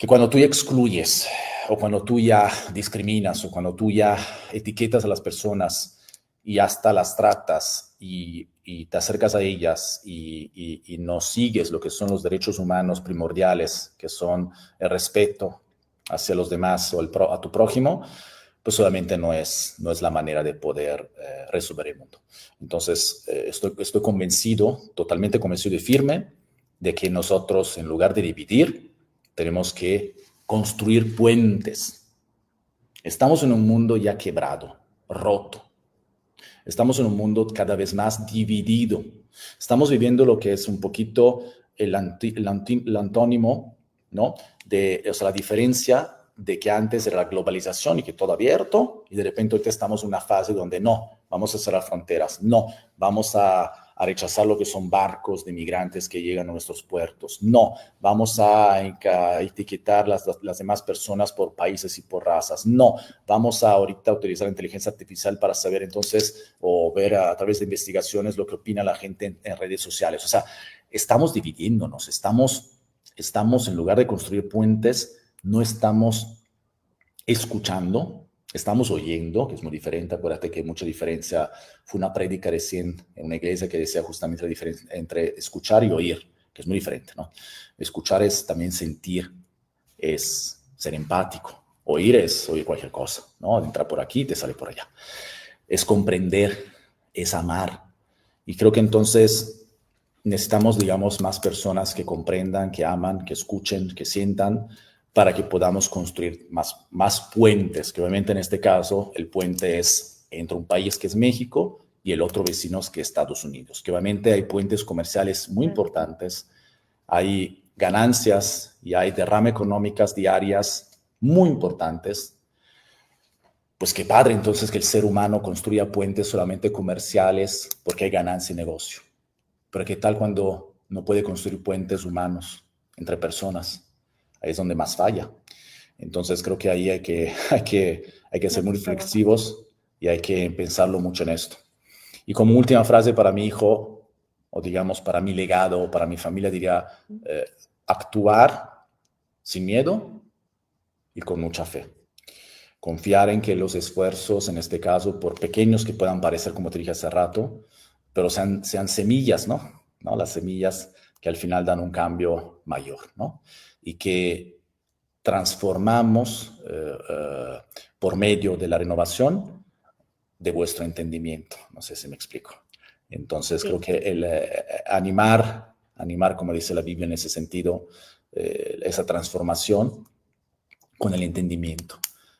cuando tú ya excluyes o cuando tú ya discriminas o cuando tú ya etiquetas a las personas y hasta las tratas y te acercas a ellas y no sigues lo que son los derechos humanos primordiales, que son el respeto hacia los demás o a tu prójimo, pues obviamente no es la manera de poder resolver el mundo. Entonces, estoy convencido, totalmente convencido y firme de que nosotros, en lugar de dividir, tenemos que construir puentes. Estamos en un mundo ya quebrado, roto. Estamos en un mundo cada vez más dividido. Estamos viviendo lo que es un poquito el antónimo, ¿no? O sea, la diferencia de que antes era la globalización y que todo abierto, y de repente ahorita estamos en una fase donde no, vamos a cerrar fronteras, no, vamos a rechazar lo que son barcos de migrantes que llegan a nuestros puertos, no, vamos a etiquetar las demás personas por países y por razas, no, vamos a ahorita utilizar inteligencia artificial para saber entonces o ver a través de investigaciones lo que opina la gente en redes sociales. O sea, estamos dividiéndonos, estamos en lugar de construir puentes, no estamos escuchando, estamos oyendo, que es muy diferente. Acuérdate que hay mucha diferencia. Fue una prédica recién en una iglesia que decía justamente la diferencia entre escuchar y oír, que es muy diferente, ¿no? Escuchar es también sentir, es ser empático. Oír es oír cualquier cosa, ¿no? Entrar por aquí, te sale por allá. Es comprender, es amar. Y creo que entonces necesitamos, digamos, más personas que comprendan, que aman, que escuchen, que sientan, para que podamos construir más puentes, que obviamente en este caso el puente es entre un país que es México y el otro vecino que es Estados Unidos, que obviamente hay puentes comerciales muy importantes, hay ganancias y hay derrames económicas diarias muy importantes. Pues qué padre entonces que el ser humano construya puentes solamente comerciales porque hay ganancia y negocio. Pero ¿qué tal cuando no puede construir puentes humanos entre personas? Ahí es donde más falla. Entonces creo que ahí hay que ser muy reflexivos y hay que pensarlo mucho en esto. Y como última frase para mi hijo, o digamos para mi legado, o para mi familia, diría, actuar sin miedo y con mucha fe. Confiar en que los esfuerzos, en este caso, por pequeños que puedan parecer, como te dije hace rato, pero sean semillas, ¿no? Las semillas que al final dan un cambio mayor, ¿no? Y que transformamos por medio de la renovación de vuestro entendimiento. No sé si me explico. Entonces, creo que el animar, como dice la Biblia en ese sentido, esa transformación con el entendimiento,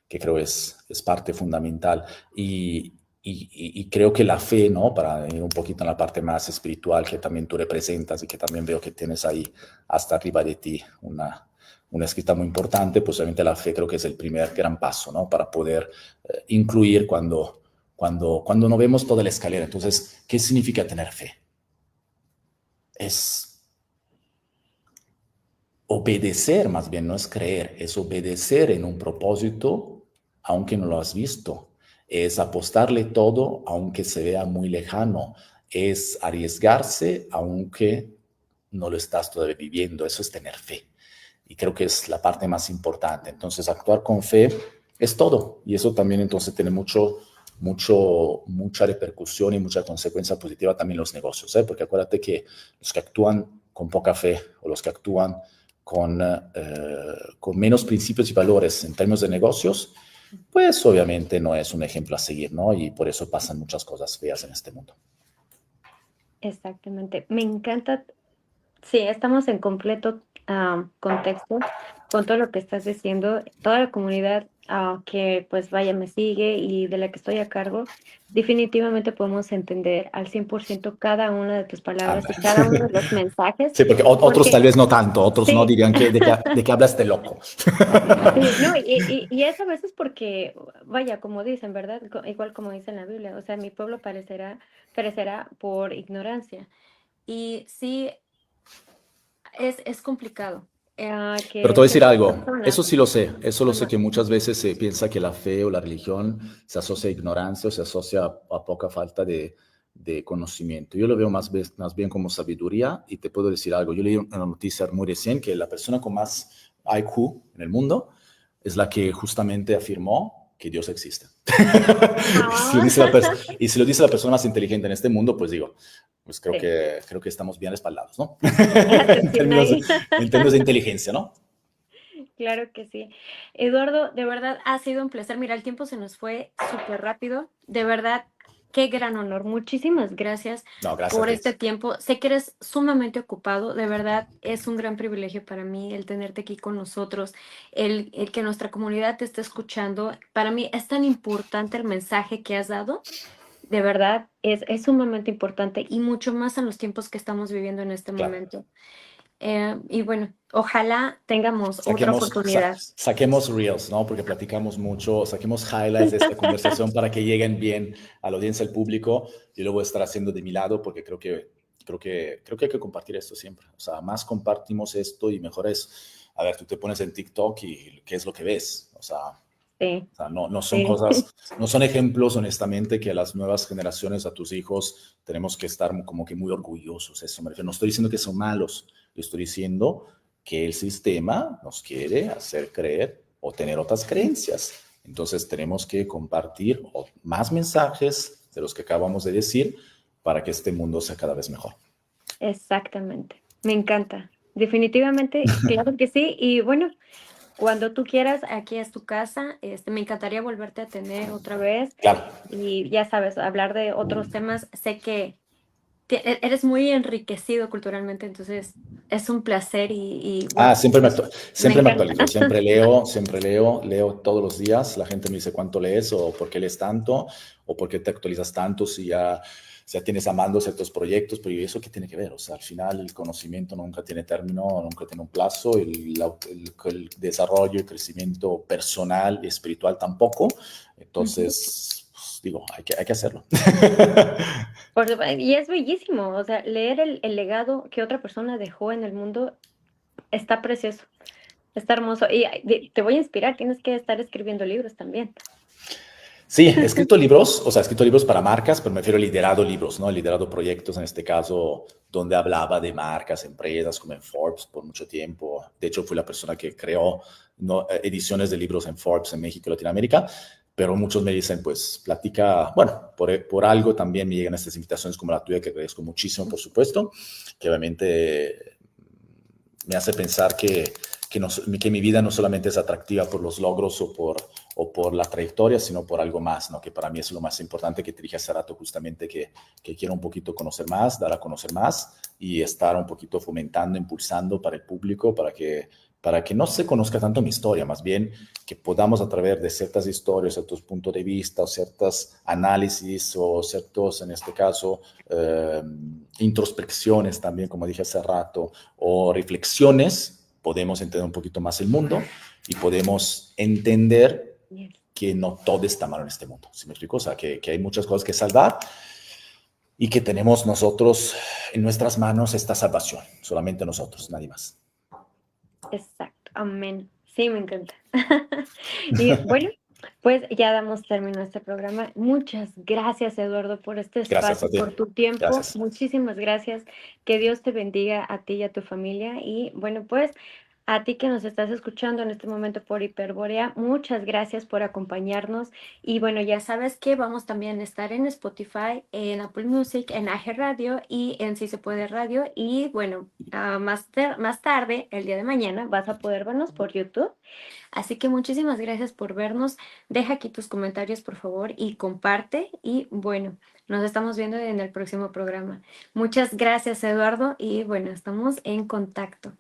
que creo es parte fundamental. Y creo que la fe, ¿no? Para ir un poquito en la parte más espiritual que también tú representas y que también veo que tienes ahí hasta arriba de ti una escrita muy importante, pues obviamente la fe creo que es el primer gran paso, ¿no? Para poder incluir cuando no vemos toda la escalera. Entonces, ¿qué significa tener fe? Es obedecer, más bien, no es creer, es obedecer en un propósito, aunque no lo has visto. Es apostarle todo, aunque se vea muy lejano. Es arriesgarse, aunque no lo estás todavía viviendo. Eso es tener fe. Y creo que es la parte más importante. Entonces, actuar con fe es todo. Y eso también entonces tiene mucha repercusión y mucha consecuencia positiva también en los negocios, ¿eh? Porque acuérdate que los que actúan con poca fe o los que actúan con menos principios y valores en términos de negocios, pues obviamente no es un ejemplo a seguir, ¿no? Y por eso pasan muchas cosas feas en este mundo. Exactamente. Me encanta. Sí, estamos en completo contexto con todo lo que estás diciendo. Toda la comunidad que pues vaya, me sigue y de la que estoy a cargo, definitivamente podemos entender al 100% cada una de tus palabras Anda. y cada uno de los mensajes, Sí, porque otros tal porque vez no tanto, otros no sí, dirían que de qué habla este loco. sí, no, y es a veces porque, vaya, como dicen, ¿verdad? Igual como dice en la Biblia, o sea, mi pueblo perecerá por ignorancia. Y sí, es complicado Pero te que voy a decir ciertas algo, personas, eso sí lo sé, eso lo sé ajá, que muchas veces se piensa que la fe o la religión se asocia a ignorancia o se asocia a poca falta de conocimiento. Yo lo veo más bien como sabiduría y te puedo decir algo. Yo leí una noticia muy recién que la persona con más IQ en el mundo es la que justamente afirmó que Dios existe. Si lo ah, dice y si lo dice la persona más inteligente en este mundo, pues digo, pues creo sí, que, creo que estamos bien respaldados, ¿no? en, atención términos, ahí. en términos de inteligencia, ¿no? Claro que sí. Eduardo, de verdad ha sido un placer. Mira, el tiempo se nos fue súper rápido. De verdad, qué gran honor. Muchísimas gracias No, gracias a por ti. este tiempo. Sé que eres sumamente ocupado. De verdad, es un gran privilegio para mí el tenerte aquí con nosotros, el que nuestra comunidad te esté escuchando. Para mí es tan importante el mensaje que has dado. De verdad, es sumamente importante y mucho más en los tiempos que estamos viviendo en este Claro. momento. Y bueno, ojalá tengamos otra oportunidad. Saquemos reels, ¿no? Porque platicamos mucho, saquemos highlights de esta conversación para que lleguen bien a la audiencia, al público. Y lo voy a estar haciendo de mi lado porque creo que hay que compartir esto siempre. O sea, más compartimos esto y mejor es, a ver, tú te pones en TikTok y ¿qué es lo que ves? Sí, No son sí, cosas, no son ejemplos, honestamente, que a las nuevas generaciones, a tus hijos, tenemos que estar como que muy orgullosos. Eso me refiero. No estoy diciendo que son malos, le estoy diciendo que el sistema nos quiere hacer creer o tener otras creencias. Entonces tenemos que compartir más mensajes de los que acabamos de decir para que este mundo sea cada vez mejor. exactamente. Me encanta. Definitivamente, claro que sí. Y bueno, cuando tú quieras, aquí es tu casa. Me encantaría volverte a tener otra vez Claro. y ya sabes, hablar de otros temas. Sé que eres muy enriquecido culturalmente, entonces es un placer y Ah, wow, me siempre me encanta. actualizo, leo todos los días. La gente me dice cuánto lees o por qué lees tanto o por qué te actualizas tanto si ya tienes amando ciertos proyectos, pero ¿y eso qué tiene que ver? O sea, al final el conocimiento nunca tiene término, nunca tiene un plazo, el desarrollo y crecimiento personal y espiritual tampoco. Ujú. Entonces, pues, digo, hay que hacerlo. Y es bellísimo, o sea, leer el legado que otra persona dejó en el mundo está precioso, está hermoso. Y te voy a inspirar, tienes que estar escribiendo libros también. Sí, he escrito libros, o sea, he escrito libros para marcas, pero me refiero a liderado libros, ¿no? He liderado proyectos, en este caso, donde hablaba de marcas, empresas, como en Forbes por mucho tiempo. De hecho, fui la persona que creó, ¿no?, ediciones de libros en Forbes en México y Latinoamérica, pero muchos me dicen, pues, platica, bueno, por algo también me llegan estas invitaciones como la tuya, que agradezco muchísimo, por supuesto, que obviamente me hace pensar que mi vida no solamente es atractiva por los logros o por la trayectoria, sino por algo más, ¿no? Que para mí es lo más importante, que te dije hace rato justamente, que quiero un poquito conocer más, dar a conocer más y estar un poquito fomentando, impulsando para el público, para que no se conozca tanto mi historia, más bien que podamos, a través de ciertas historias, ciertos puntos de vista o ciertos análisis o ciertos, en este caso, introspecciones también, como dije hace rato, o reflexiones, podemos entender un poquito más el mundo y podemos entender Yes. que no todo está mal en este mundo. ¿Sí me explico? O sea, que hay muchas cosas que salvar y que tenemos nosotros en nuestras manos esta salvación. Solamente nosotros, nadie más. Exacto, amén. Sí, me encanta. Y bueno, pues ya damos término a este programa. Muchas gracias, Eduardo, por este Gracias a espacio, ti. por tu tiempo. Gracias. Muchísimas gracias. Que Dios te bendiga a ti y a tu familia. Y bueno, pues a ti que nos estás escuchando en este momento por Hiperbórea, muchas gracias por acompañarnos. Y bueno, ya sabes que vamos también a estar en Spotify, en Apple Music, en AG Radio y en Si Se Puede Radio. Y bueno, más tarde, el día de mañana, vas a poder vernos por YouTube. Así que muchísimas gracias por vernos. Deja aquí tus comentarios, por favor, y comparte. Y bueno, nos estamos viendo en el próximo programa. Muchas gracias, Eduardo. Y bueno, estamos en contacto.